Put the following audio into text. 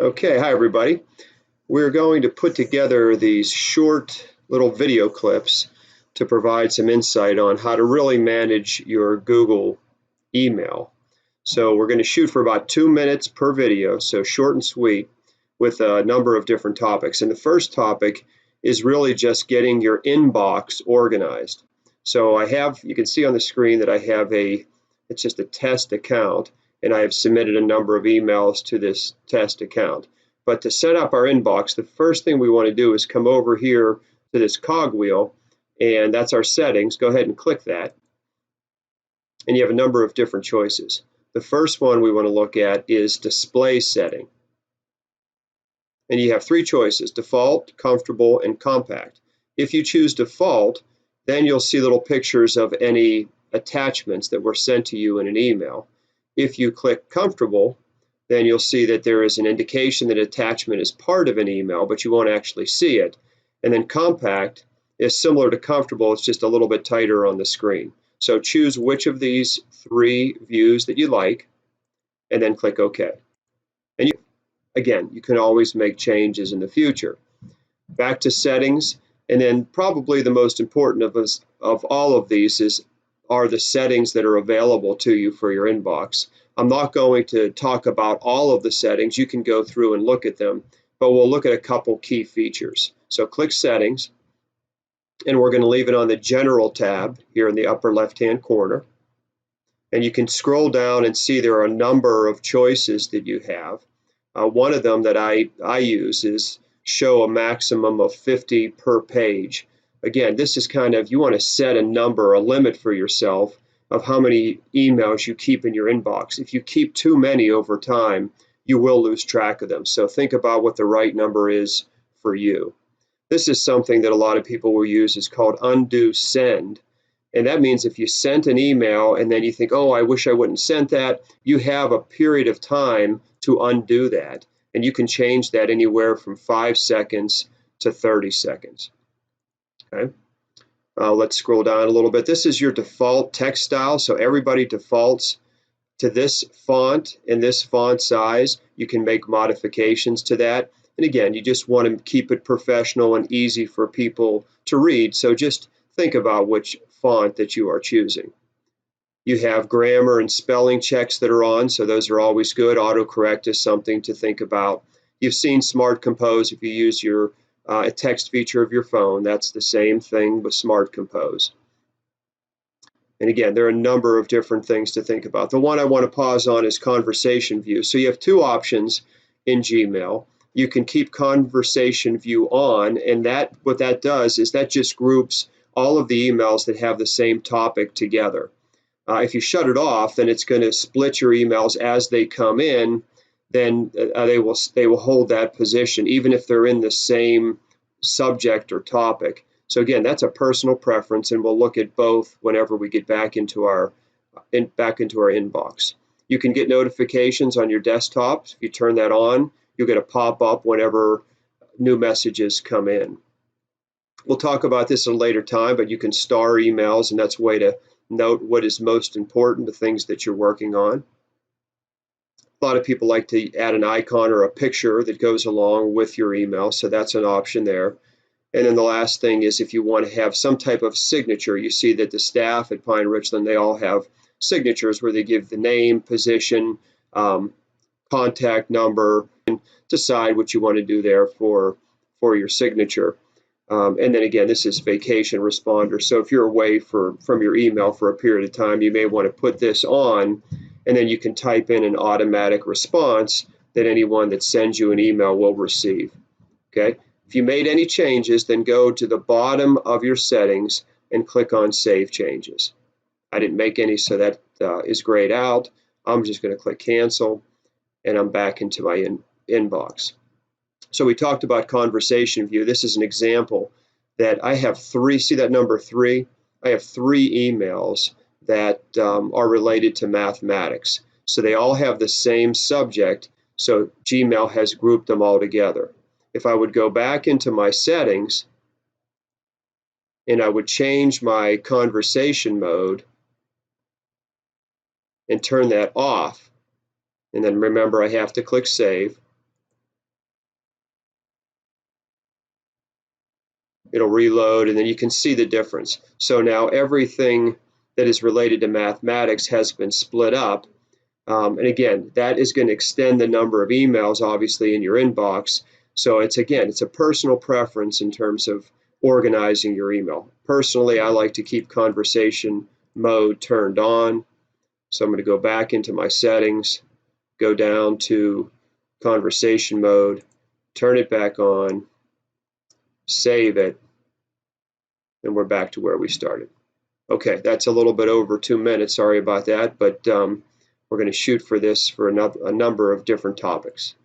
Okay, hi everybody. We're going to put together these short little video clips to provide some insight on how to really manage your Google email. So we're going to shoot for about 2 minutes per video, so short and sweet, with a number of different topics. And the first topic is really just getting your inbox organized. So you can see on the screen that I have it's just a test account, and I have submitted a number of emails to this test account. But to set up our inbox, the first thing we want to do is come over here to this cogwheel, and that's our settings. Go ahead and click that. And you have a number of different choices. The first one we want to look at is display setting. And you have 3 choices: default, comfortable, and compact. If you choose default, then you'll see little pictures of any attachments that were sent to you in an email. If you click comfortable, then you'll see that there is an indication that attachment is part of an email, but you won't actually see it. And then compact is similar to comfortable, it's just a little bit tighter on the screen. So choose which of these 3 views that you like, and then click OK. And again, you can always make changes in the future. Back to settings, and then probably the most important of all of these are the settings that are available to you for your inbox. I'm not going to talk about all of the settings. You can go through and look at them, but we'll look at a couple key features. So click Settings, and we're going to leave it on the General tab here in the upper left-hand corner. And you can scroll down and see there are a number of choices that you have. One of them that I use is show a maximum of 50 per page. Again, this is you want to set a number, a limit for yourself of how many emails you keep in your inbox. If you keep too many over time, you will lose track of them. So think about what the right number is for you. This is something that a lot of people will use. It's called undo send. And that means if you sent an email and then you think, oh, I wish I wouldn't sent that, you have a period of time to undo that. And you can change that anywhere from 5 seconds to 30 seconds. Okay. Let's scroll down a little bit. This is your default text style, so everybody defaults to this font and this font size. You can make modifications to that. And again, you just want to keep it professional and easy for people to read, so just think about which font that you are choosing. You have grammar and spelling checks that are on, so those are always good. Autocorrect is something to think about. You've seen Smart Compose if you use a text feature of your phone. That's the same thing with Smart Compose. And again, there are a number of different things to think about. The one I want to pause on is Conversation View. So you have 2 options in Gmail. You can keep Conversation View on, and what that does is that just groups all of the emails that have the same topic together. If you shut it off, then it's going to split your emails as they come in. Then they will hold that position even if they're in the same subject or topic. So again, that's a personal preference, and we'll look at both whenever we get back into our inbox. You can get notifications on your desktop. If you turn that on, you'll get a pop-up whenever new messages come in. We'll talk about this at a later time, but you can star emails, and that's a way to note what is most important, the things that you're working on. A lot of people like to add an icon or a picture that goes along with your email, so that's an option there. And then the last thing is if you want to have some type of signature. You see that the staff at Pine Richland, they all have signatures where they give the name, position, contact number, and decide what you want to do there for your signature. And then again, this is vacation responder. So if you're away from your email for a period of time, you may want to put this on, and then you can type in an automatic response that anyone that sends you an email will receive. Okay. If you made any changes, then go to the bottom of your settings and click on Save Changes. I didn't make any, so that is grayed out. I'm just going to click Cancel, and I'm back into my inbox. So we talked about Conversation View. This is an example that I have 3. See that number 3? I have 3 emails that are related to mathematics. So they all have the same subject, so Gmail has grouped them all together. If I would go back into my settings and I would change my conversation mode and turn that off, and then remember I have to click Save. it'll reload, and then you can see the difference. So now everything that is related to mathematics has been split up. And again, that is going to extend the number of emails, obviously, in your inbox. So it's a personal preference in terms of organizing your email. Personally, I like to keep conversation mode turned on. So I'm going to go back into my settings, go down to conversation mode, turn it back on, save it, and we're back to where we started. Okay, that's a little bit over 2 minutes. Sorry about that, but we're going to shoot for this for a number of different topics.